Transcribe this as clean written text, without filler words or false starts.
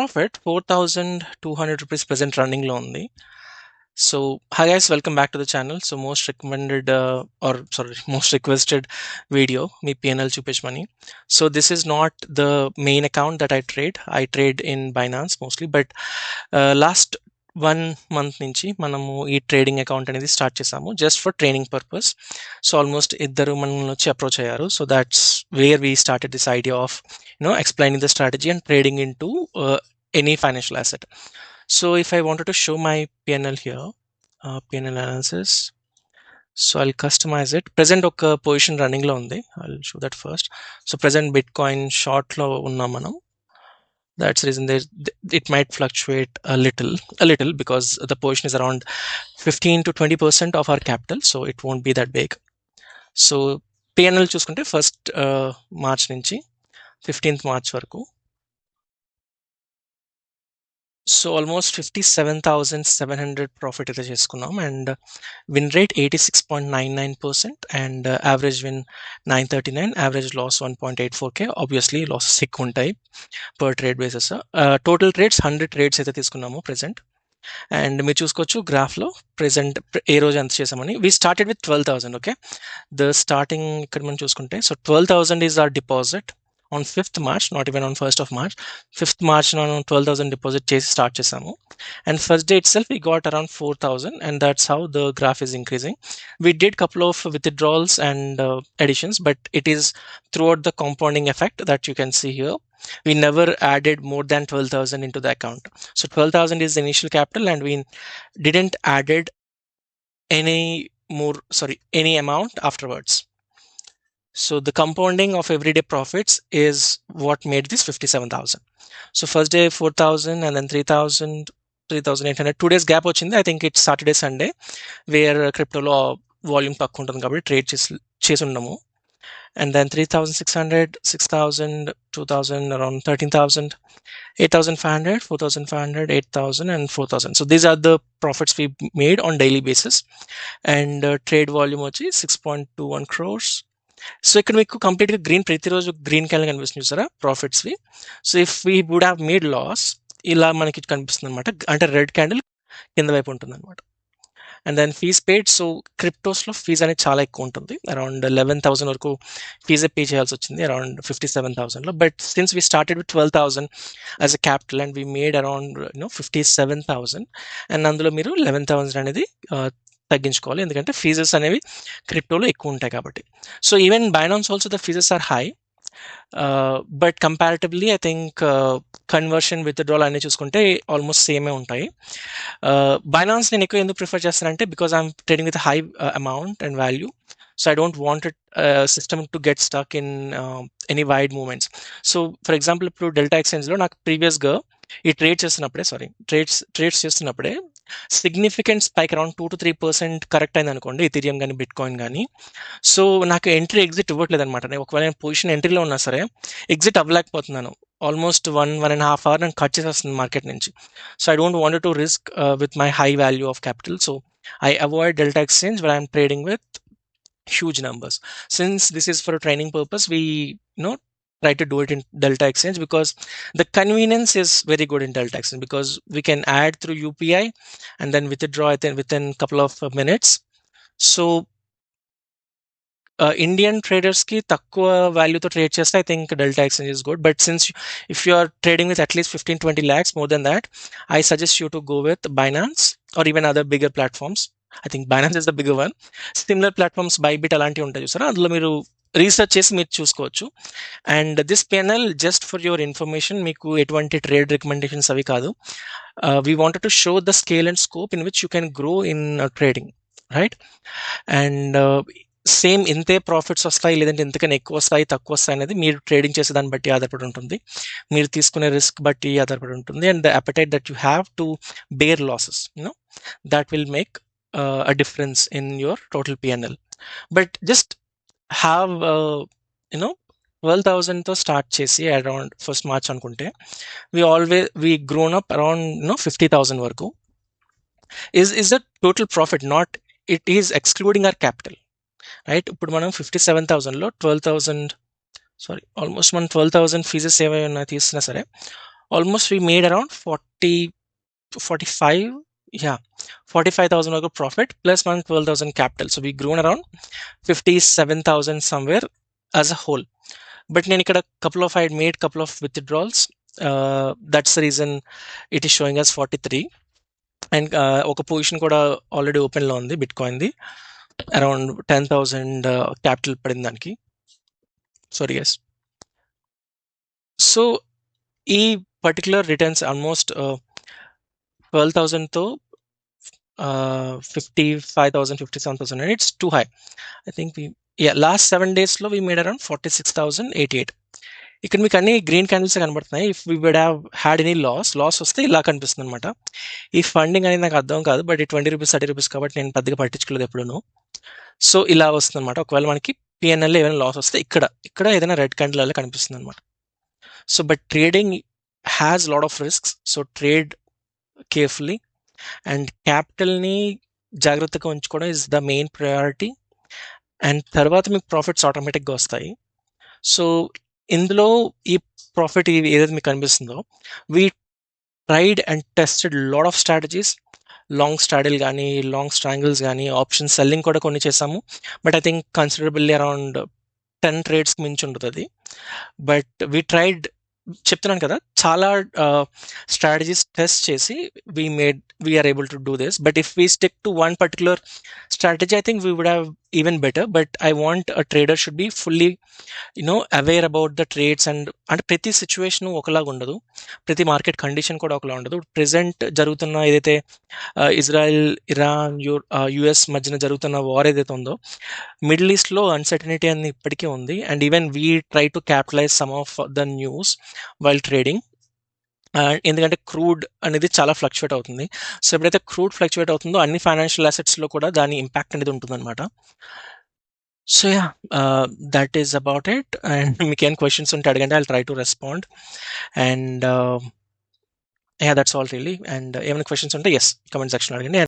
profit 4,200 rupees present running లో ఉంది. So hi guys, welcome back to the channel. So most recommended or sorry most requested video me PNL చూపించమని. So this is not the main account that I trade in Binance mostly, but last 1 month నుంచి మనము ఈ trading account అనేది start చేసాము just for training purpose. So almost ఇద్దరు మనల్ని వచ్చి approach అయ్యారు. So that's where we started this idea of explaining the strategy and trading into any financial asset. So if I wanted to show my PNL here, PNL analysis, so I'll customize it. Present oka position running lo undi. I'll show that first. So present Bitcoin short lo unna manam. That's the reason it might fluctuate a little because the position is around 15 to 20% of our capital, so it won't be that big. So PNL చూసుకుంటే first March నుంచి 15th March వరకు. So almost 57,700 profit అయితే చేసుకున్నాం and win rate 86.99% and average win 939, average loss 1.84K. Obviously losses ఎక్కువ ఉంటాయి per trade basis. Total trades 100 trades అయితే తీసుకున్నాము present. And మీరు చూసుకోవచ్చు గ్రాఫ్లో ప్రెసెంట్ ఏ రోజు ఎంత చేసామని. We started with 12,000. Okay, the starting ఇక్కడ మనం చూసుకుంటే so 12,000 is our deposit on 5th March, not even on 1st of March. 5th March on 12,000 deposit chase start chesamu, and first day itself we got around 4,000, and that's how the graph is increasing. We did couple of withdrawals and additions, but it is throughout the compounding effect that you can see here. We never added more than 12,000 into the account. So 12,000 is the initial capital, and we didn't added any amount afterwards. So the compounding of everyday profits is what made this 57,000. So first day 4,000 and then 3,000, 3,800. 2 days gap వచ్చింది. I think it's Saturday, Sunday, where crypto volume తక్కువ ఉంటుంది కాబట్టి trade చేసి ఉన్నాము. And then 3,600, 6,000, 2,000, around 13,000, 8,500, 4,500, 8,000 and 4,000. So these are the profits we made on daily basis. And trade volume వచ్చి 6.21 crores. So ఇక్కడ మీకు కంప్లీట్గా గ్రీన్, ప్రతిరోజు గ్రీన్ క్యాండిల్ కనిపిస్తుంది చూసారా ప్రాఫిట్స్వి. So if we would have made loss, ఇలా మనకి కనిపిస్తుంది అనమాట, అంటే రెడ్ క్యాండిల్ కింద వైపు ఉంటుంది అనమాట. And then fees paid. So క్రిప్టోస్లో ఫీజ్ అనేది చాలా ఎక్కువ ఉంటుంది, అరౌండ్ 11,000 వరకు ఫీజే పే చేయాల్సి వచ్చింది అరౌండ్ 57,000లో. But since we started with 12,000 as a capital and we made around 57,000, and అందులో మీరు 11,000 అనేది తగ్గించుకోవాలి, ఎందుకంటే ఫీజెస్ అనేవి క్రిప్టోలో ఎక్కువ ఉంటాయి కాబట్టి. So even Binance also the fees are high, but comparatively I think conversion withdrawal అన్నీ చూసుకుంటే ఆల్మోస్ట్ సేమే ఉంటాయి. బైనాన్స్ నేను ఎక్కువ ఎందుకు ప్రిఫర్ చేస్తానంటే because I'm trading with high amount and value. So I don't want it system to get stuck in any wide moments. So for example ఇప్పుడు Delta ఎక్స్చేంజ్లో నాకు ప్రీవియస్గా ఈ ట్రేడ్స్ చేస్తున్నప్పుడే significant spike around 2 to 3% correct అయింది అనుకోండి, Ethereum కానీ bitcoin కానీ. సో నాకు ఎంట్రీ ఎగ్జిట్ ఇవ్వట్లేదు అనమాట. ఒకవేళ నేను పొజిషన్ ఎంట్రీలో ఉన్నా సరే ఎగ్జిట్ అవ్వలేకపోతున్నాను. ఆల్మోస్ట్ 1.5 hours నేను కట్ చేసేస్తుంది మార్కెట్ నుంచి. So I don't want to risk with my high value of capital. So I avoid delta exchange where I'm trading with huge numbers. Since this is for a training purpose, we try to do it in Delta Exchange because the convenience is very good in Delta Exchange, because we can add through UPI and then withdraw it within a couple of minutes. So Indian traders ki takkuva value to trade cheste I think Delta Exchange is good, but since if you are trading with at least 15-20 lakhs, more than that, I suggest you to go with Binance or even other bigger platforms. I think Binance is the bigger one. Similar platforms, Bybit అలాంటివి ఉంటాయి చూసారా, అందులో మీరు research చేసి మీరు చూసుకోవచ్చు. And this PNL just for your information, మీకు ఎటువంటి ట్రేడ్ రికమెండేషన్స్ అవి కాదు. We wanted to show the scale and scope in which you can grow in trading, right? And same ఇంతే ప్రాఫిట్స్ వస్తాయి లేదంటే ఇంతకన్నా ఎక్కువ వస్తాయి తక్కువ వస్తాయి అనేది మీరు ట్రేడింగ్ చేసే దాన్ని బట్టి ఆధారపడి ఉంటుంది, మీరు తీసుకునే రిస్క్ బట్టి ఆధారపడి ఉంటుంది. And the appetite that you have to bear losses, that will make a difference in your total PNL. But just have 12,000 తో స్టార్ట్ చేసి అరౌండ్ ఫస్ట్ మార్చ్ అనుకుంటే we grown up around 50,000 వరకు is the total profit, not it is excluding our capital, right? ఇప్పుడు మనం 57,000లో 12,000 almost మనం 12,000 fees ఏమైనా తీసినా సరే Almost we made around 45, yeah, 45,000 వరకు profit plus 12,000 capital. So we grown around 57,000 somewhere as a whole. But నేను ఇక్కడ I had made couple of withdrawals. That's the reason it is showing us 43. And ఒక position కూడా already ఓపెన్లో ఉంది బిట్కాయిన్ది, around 10,000 capital పడింది దానికి. Sorry guys. So ఈ particular returns almost 12,000తో 55,000, 57,000, and it's too high. I think last 7 daysలో we made around 46,088. ఇక్కడ మీకు అన్ని గ్రీన్ క్యాండిల్స్ కనబడుతున్నాయి. If we would have had any loss వస్తే ఇలా కనిపిస్తుంది అనమాట. ఈ ఫండింగ్ అనేది నాకు అర్థం కాదు, బట్ ఈ 20 రూపీస్ 30 రూపీస్ కాబట్టి నేను పెద్దగా పట్టించుకోలేదు ఎప్పుడూ. సో ఇలా వస్తుంది అనమాట. ఒకవేళ మనకి పిఎన్ఎల్ ఏమైనా లాస్ వస్తే ఇక్కడ ఏదైనా రెడ్ క్యాండిల్ అలా కనిపిస్తుంది అనమాట. So but trading has lot of risks. So trade carefully and క్యాపిటల్ని జాగ్రత్తగా ఉంచుకోవడం is the main priority. And తర్వాత మీకు ప్రాఫిట్స్ ఆటోమేటిక్గా వస్తాయి. సో ఇందులో ఈ ప్రాఫిట్ ఏదైతే మీకు కనిపిస్తుందో, we tried and tested lot of strategies, long straddle కానీ లాంగ్ స్ట్రాంగిల్స్ కానీ ఆప్షన్ సెల్లింగ్ కూడా కొన్ని చేసాము. But I think considerably around 10 ట్రేడ్స్కి మించి ఉంటుంది. బట్ వీ ట్రైడ్, చెప్తున్నాను కదా, చాలా స్ట్రాటజీస్ టెస్ట్ చేసి we're able to do this. But if we stick to one particular strategy, I think we would have even better. But I want a trader should be fully aware about the trades. And అంటే ప్రతి situation ఒకలాగా ఉండదు, ప్రతి market condition కూడా ఒకలా ఉండదు. Present జరుగుతున్న ఏదైతే ఇజ్రాయెల్, ఇరాన్, యుఎస్ మధ్యన జరుగుతున్న వార్ ఏదైతే ఉందో, మిడిల్ ఈస్ట్లో అన్సర్టనిటీ అనేది ఇప్పటికీ ఉంది. And even we try to capitalise some of the news while trading. ఎందుకంటే క్రూడ్ అనేది చాలా ఫ్లక్చువేట్ అవుతుంది. సో ఎప్పుడైతే క్రూడ్ ఫ్లక్చువేట్ అవుతుందో అన్ని ఫైనాన్షియల్ అసెట్స్లో కూడా దాని ఇంపాక్ట్ అనేది ఉంటుందన్నమాట. So yeah, that is about it. And మీకు ఏం క్వశ్చన్స్ ఉంటే అడగండి, I try to respond. And yeah, that's all really. And ఏమైనా క్వశ్చన్స్ ఉంటే ఎస్, కమెంట్ సెక్షన్ అడగండి.